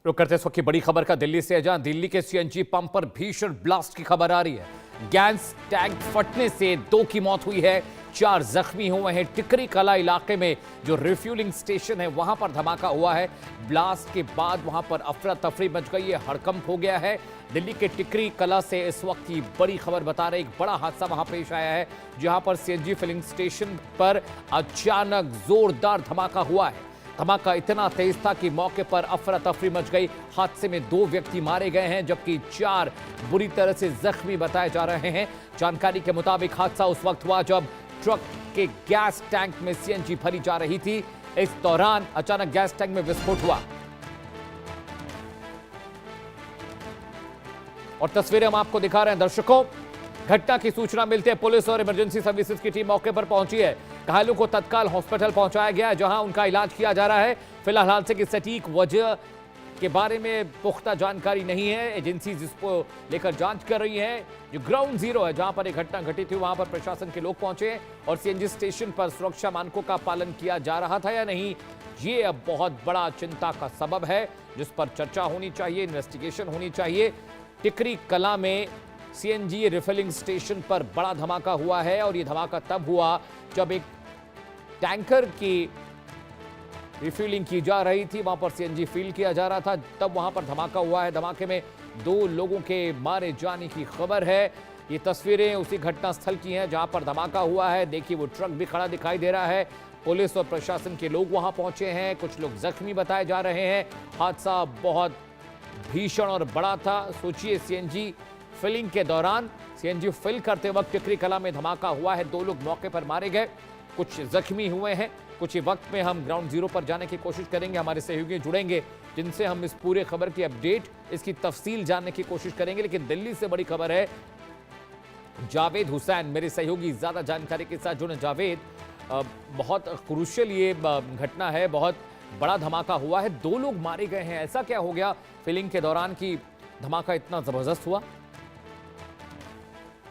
रुक करते इस वक्त की बड़ी खबर का दिल्ली से है, जहां दिल्ली के सीएनजी पंप पर भीषण ब्लास्ट की खबर आ रही है। गैस टैंक फटने से 2 की मौत हुई है, 4 जख्मी हुए हैं। टिकरी कला इलाके में जो रिफ्यूलिंग स्टेशन है वहां पर धमाका हुआ है। ब्लास्ट के बाद वहां पर अफरा तफरी मच गई है, हड़कंप हो गया है। दिल्ली के टिकरी कला से इस वक्त की बड़ी खबर बता रहे, एक बड़ा हादसा वहां पेश आया है, जहां पर सीएनजी फिलिंग स्टेशन पर अचानक जोरदार धमाका हुआ है। धमाका इतना तेज था कि मौके पर अफरा तफरी मच गई। हादसे में 2 व्यक्ति मारे गए हैं, जबकि 4 बुरी तरह से जख्मी बताए जा रहे हैं। जानकारी के मुताबिक हादसा उस वक्त हुआ जब ट्रक के गैस टैंक में सीएनजी भरी जा रही थी। इस दौरान अचानक गैस टैंक में विस्फोट हुआ और तस्वीरें हम आपको दिखा रहे हैं दर्शकों। घटना की सूचना मिलते हैं पुलिस और इमरजेंसी सर्विसेज की टीम मौके पर पहुंची है। घायलों को तत्काल हॉस्पिटल पहुंचाया गया है, जहां उनका इलाज किया जा रहा है। फिलहाल हादसे की सटीक वजह के बारे में पुख्ता जानकारी नहीं है। एजेंसी जिसको लेकर जांच कर रही है। जो ग्राउंड जीरो है, जहां पर एक घटना घटी थी, वहां पर प्रशासन के लोग पहुंचे और सीएनजी स्टेशन पर सुरक्षा मानकों का पालन किया जा रहा था या नहीं, ये अब बहुत बड़ा चिंता का सबब है, जिस पर चर्चा होनी चाहिए, इन्वेस्टिगेशन होनी चाहिए। टिकरी कला में सीएनजी रिफिलिंग स्टेशन पर बड़ा धमाका हुआ है और यह धमाका तब हुआ जब एक टैंकर की रिफिलिंग की जा रही थी। वहां पर सीएनजी फिल किया जा रहा था, तब वहां पर धमाका हुआ है। धमाके में 2 लोगों के मारे जाने की खबर है। ये तस्वीरें उसी घटनास्थल की हैं जहां पर धमाका हुआ है। देखिए, वो ट्रक भी खड़ा दिखाई दे रहा है। पुलिस और प्रशासन के लोग वहां पहुंचे हैं, कुछ लोग जख्मी बताए जा रहे हैं। हादसा बहुत भीषण और बड़ा था। सोचिए, सीएनजी फिलिंग के दौरान सीएनजी फिल करते वक्त टिकरी कला में धमाका हुआ है। 2 लोग मौके पर मारे गए, कुछ जख्मी हुए हैं। कुछ ही वक्त में हम ग्राउंड जीरो पर जाने की कोशिश करेंगे, हमारे सहयोगी जुड़ेंगे जिनसे हम इस पूरे खबर की अपडेट, इसकी तफसील जानने की कोशिश करेंगे। लेकिन दिल्ली से बड़ी खबर है, जावेद हुसैन मेरे सहयोगी ज्यादा जानकारी के साथ जुड़े। जावेद, बहुत क्रूशियल ये घटना है, बहुत बड़ा धमाका हुआ है, 2 लोग मारे गए हैं। ऐसा क्या हो गया फिलिंग के दौरान कि धमाका इतना जबरदस्त हुआ?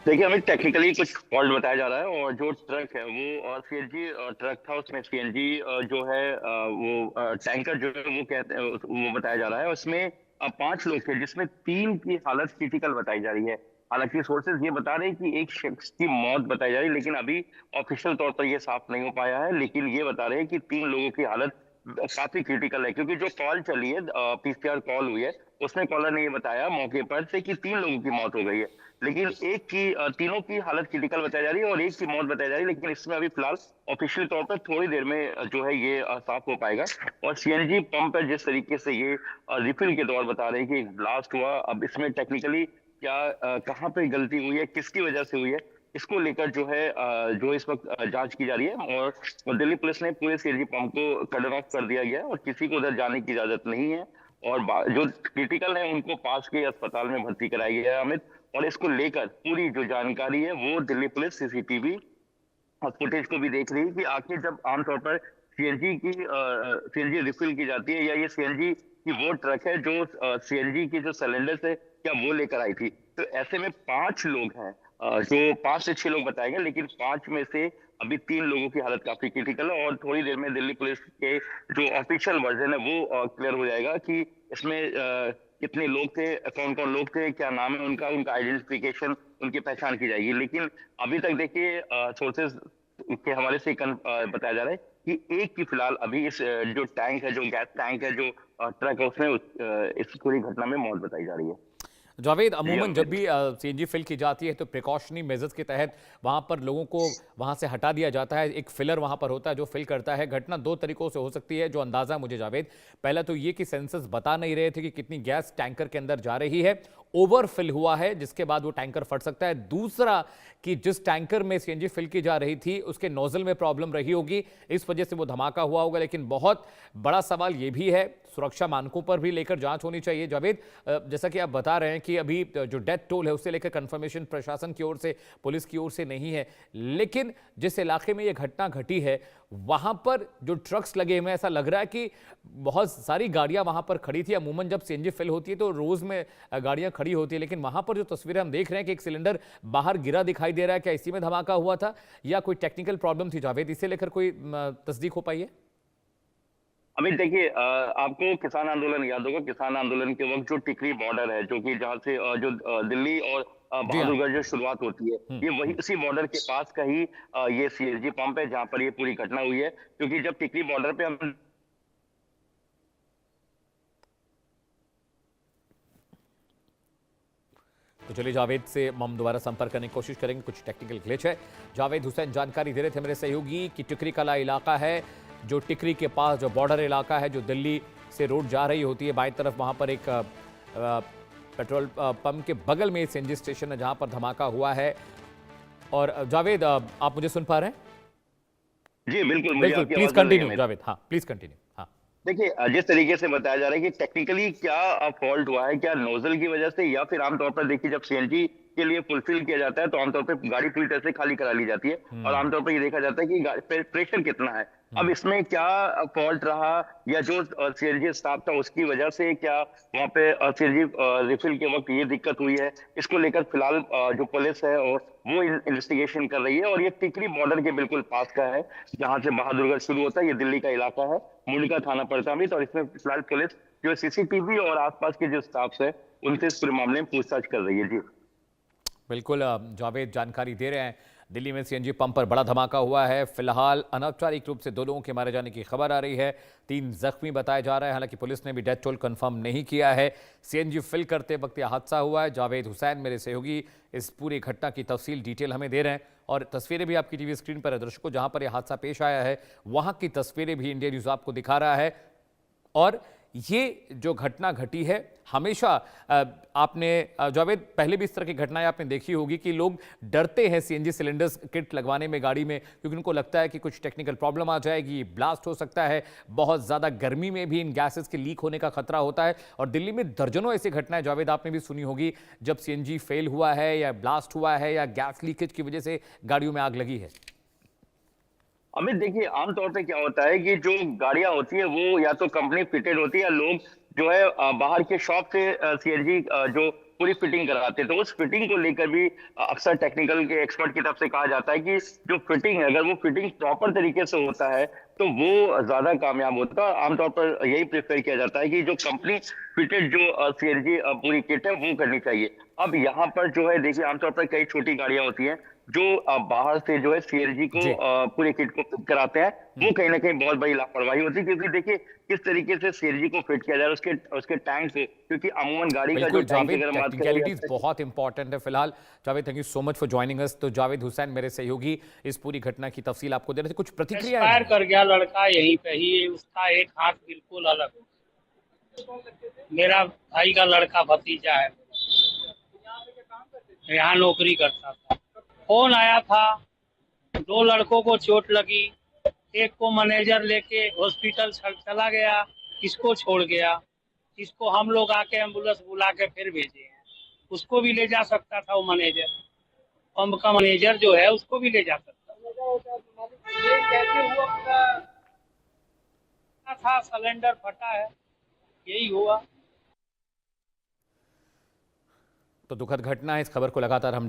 देखिए, हमें टेक्निकली कुछ फॉल्ट बताया जा रहा है और जो ट्रक है वो सीएनजी ट्रक था, उसमें सीएनजी जो है वो टैंकर जो है वो कहते हैं, वो बताया जा रहा है। उसमें 5 लोग थे, जिसमें 3 की हालत क्रिटिकल बताई जा रही है। हालांकि सोर्सेज ये बता रहे हैं कि एक शख्स की मौत बताई जा रही है, लेकिन अभी ऑफिशियल तौर पर ये साफ नहीं हो पाया है। लेकिन ये बता रहे हैं कि 3 लोगों की हालत काफी क्रिटिकल है, क्योंकि जो कॉल चली है, पीसीआर कॉल हुई है, उसमें कॉलर ने ये बताया मौके पर से कि 3 लोगों की मौत हो गई है, लेकिन तीनों की हालत क्रिटिकल बताई जा रही है और एक की मौत बताई जा रही है। लेकिन इसमें अभी फिलहाल ऑफिशियल तौर पर थोड़ी देर में जो है ये साफ हो पाएगा। और सीएनजी पंप पर जिस तरीके से ये रिफिल के दौर बता रहे हैं कि एक ब्लास्ट हुआ, अब इसमें टेक्निकली क्या कहाँ पे गलती हुई है, किसकी वजह से हुई है, इसको लेकर जो है जो इस वक्त जांच की जा रही है। और दिल्ली पुलिस ने पूरे सीएनजी पंप को कर्डन ऑफ कर दिया गया है और किसी को उधर जाने की इजाजत नहीं है। और जो क्रिटिकल है उनको पास के अस्पताल में भर्ती कराया गया है, अमित। और इसको लेकर पूरी जो जानकारी है वो दिल्ली पुलिस सीसीटीवी और फुटेज को भी देख रही है कि आखिर जब आमतौर पर सीएनजी रिफिल की जाती है, या ये सीएनजी की वो ट्रक है जो सीएनजी की जो सिलेंडर से क्या वो लेकर आई थी। तो ऐसे में 5 लोग हैं, जो 5 से 6 लोग बताए गए, लेकिन 5 में से अभी 3 लोगों की हालत काफी क्रिटिकल है। और थोड़ी देर में दिल्ली पुलिस के जो ऑफिशियल वर्जन है वो क्लियर हो जाएगा कि इसमें कितने लोग थे, कौन कौन लोग थे, क्या नाम है उनका, उनका आइडेंटिफिकेशन, उनकी पहचान की जाएगी। लेकिन अभी तक देखिए, सोर्सेज के हवाले से बताया जा रहा है कि एक की फिलहाल अभी इस जो टैंक है, जो गैस टैंक है, जो ट्रक है, उसमें इस पूरी घटना में मौत बताई जा रही है। जावेद, अमूमन जब भी सीएनजी फिल की जाती है तो प्रिकॉशनरी मेजर्स के तहत वहां पर लोगों को वहां से हटा दिया जाता है। एक फिलर वहां पर होता है जो फिल करता है। घटना 2 तरीकों से हो सकती है, जो अंदाजा मुझे जावेद, पहला तो ये कि सेंसर्स बता नहीं रहे थे कि कितनी गैस टैंकर के अंदर जा रही है, ओवर फिल हुआ है, जिसके बाद वो टैंकर फट सकता है। दूसरा कि जिस टैंकर में सीएनजी फिल की जा रही थी उसके नोजल में प्रॉब्लम रही होगी, इस वजह से वो धमाका हुआ होगा। लेकिन बहुत बड़ा सवाल ये भी है, सुरक्षा मानकों पर भी लेकर जांच होनी चाहिए। जावेद, जैसा कि आप बता रहे हैं कि अभी जो डेथ टोल है उससे लेकर कंफर्मेशन प्रशासन की ओर से, पुलिस की ओर से नहीं है, लेकिन जिस इलाके में ये घटना घटी है वहां पर जो ट्रक्स लगे हुए हैं, ऐसा लग रहा है कि बहुत सारी गाड़ियां वहां पर खड़ी थी। अमूमन जब सीएनजी फिल होती है तो रोज में गाड़ियां खड़ी होती है, लेकिन वहां पर जो तस्वीरें हम देख रहे हैं कि एक सिलेंडर बाहर गिरा दिखाई दे रहा है, क्या इसी में धमाका हुआ था या कोई टेक्निकल प्रॉब्लम थी? जावेद, इसे लेकर कोई तस्दीक हो पाई है? अभी देखिए, आपको किसान आंदोलन याद होगा। किसान आंदोलन के वक्त जो टिकरी बॉर्डर है, जो कि जहाँ से जो दिल्ली और जी हाँ। बहादुरगढ़ जो शुरुआत होती है, ये वही उसी बॉर्डर के पास का ही ये सीएनजी पंप है जहाँ पर ये पूरी घटना हुई है। क्योंकि जब टिकरी बॉर्डर पे हम तो चलिए जावेद से हम दोबारा संपर्क करने की कोशिश करेंगे, कुछ टेक्निकल ग्लिच है। जावेद हुसैन जानकारी दे रहे थे मेरे सहयोगी कि टिकरी कला इलाका है, जो टिकरी के पास जो बॉर्डर इलाका है, जो दिल्ली से रोड जा रही होती है बाईं तरफ, वहां पर एक पेट्रोल पंप के बगल में सीएनजी स्टेशन है जहां पर धमाका हुआ है। और जावेद, आप मुझे सुन पा रहे हैं? जी बिल्कुल, मुझे बिल्कुल, आपकी प्लीज आवाज सुन रही है कंटिन्यू मेरी। जावेद। हाँ प्लीज कंटिन्यू। हाँ देखिए, जिस तरीके से बताया जा रहा है कि टेक्निकली क्या फॉल्ट हुआ है, क्या नोजल की वजह से, या फिर आमतौर पर देखिए जब सीएनजी के लिए फुलफिल किया जाता है तो आमतौर पर गाड़ी पूरी तरह से खाली करा ली जाती है और आमतौर पर ये देखा जाता है कि प्रेशर कितना है। अब इसमें क्या फॉल्ट रहा, या जो सीएनजी स्टाफ था उसकी वजह से क्या वहाँ पे सीएनजी रिफिल के वक्त ये दिक्कत हुई है, इसको लेकर फिलहाल जो पुलिस है और वो इन्वेस्टिगेशन कर रही है। और ये टिकरी बॉर्डर के बिल्कुल पास का है जहाँ से बहादुरगढ़ शुरू होता है, ये दिल्ली का इलाका है, मुंडका थाना पड़ता है। और इसमें फिलहाल पुलिस जो सीसीटीवी और आसपास के जो स्टाफ है उनसे इस पूरे मामले में पूछताछ कर रही है। जी बिल्कुल, जावेद जानकारी दे रहे हैं। दिल्ली में सीएनजी पंप पर बड़ा धमाका हुआ है। फिलहाल अनौपचारिक रूप से 2 लोगों के मारे जाने की खबर आ रही है, 3 जख्मी बताया जा रहा है। हालांकि पुलिस ने भी डेथ टोल कंफर्म नहीं किया है। सीएनजी फिल करते वक्त यह हादसा हुआ है। जावेद हुसैन मेरे सहयोगी इस पूरी घटना की तफसील डिटेल हमें दे रहे हैं और तस्वीरें भी आपकी टीवी स्क्रीन पर है दर्शकों। जहां पर यह हादसा पेश आया है वहां की तस्वीरें भी इंडिया न्यूज आपको दिखा रहा है। और ये जो घटना घटी है, हमेशा आपने जावेद पहले भी इस तरह की घटनाएं आपने देखी होगी कि लोग डरते हैं सीएनजी सिलेंडर्स किट लगवाने में गाड़ी में, क्योंकि उनको लगता है कि कुछ टेक्निकल प्रॉब्लम आ जाएगी, ब्लास्ट हो सकता है। बहुत ज़्यादा गर्मी में भी इन गैसेस के लीक होने का खतरा होता है। और दिल्ली में दर्जनों ऐसी घटनाएं जावेद आपने भी सुनी होगी, जब सीएनजी फेल हुआ है या ब्लास्ट हुआ है या गैस लीकेज की वजह से गाड़ियों में आग लगी है। अमित, देखिए आमतौर पे क्या होता है कि जो गाड़ियां होती है वो या तो कंपनी फिटेड होती है, या लोग जो है बाहर के शॉप से सीएनजी जो पूरी फिटिंग कराते हैं। तो उस फिटिंग को लेकर भी अक्सर टेक्निकल के एक्सपर्ट की तरफ से कहा जाता है कि जो फिटिंग है, अगर वो फिटिंग प्रॉपर तरीके से होता है तो वो ज्यादा कामयाब होता है। आमतौर पर यही प्रेफर किया जाता है कि जो कंपनी फिटेड जो सीएनजी पूरी किट है वो करनी चाहिए। अब यहाँ पर जो है देखिए, आमतौर पर कई छोटी गाड़ियां होती हैं जो बाहर से जो है सीएनजी को जी। पूरे किट को फिट कराते हैं, वो कहीं ना कहीं बहुत बड़ी लापरवाही होती है। क्योंकि देखिए किस तरीके से सीएनजी को फिट किया जा रहा है उसके टैंक से, क्योंकि अमूमन गाड़ी का जो बिल्कुल टैंक जावेद, अगर हम बात करें टेक्निकलिटीज बहुत इंपॉर्टेंट है। फिलहाल Javed, thank you so much for joining us. तो जावेद हुसैन मेरे सहयोगी इस पूरी घटना की तफसील आपको दे रहे थे। कुछ प्रतिक्रिया एक्सपायर कर गया लड़का यहीं पे ही, उसका एक हाथ बिल्कुल अलग। मेरा भाई का लड़का भतीजा है, यहाँ नौकरी करता था। फोन आया था, 2 लड़कों को चोट लगी, एक को मैनेजर लेके हॉस्पिटल चला गया, इसको छोड़ गया। इसको हम लोग आके एम्बुलेंस बुला के फिर भेजे हैं। उसको भी ले जा सकता था वो मैनेजर, पंप का मैनेजर जो है उसको भी ले जा सकता ये कैसे हुआ था, सिलेंडर फटा है, यही हुआ। तो दुखद घटना है, इस खबर को लगातार हम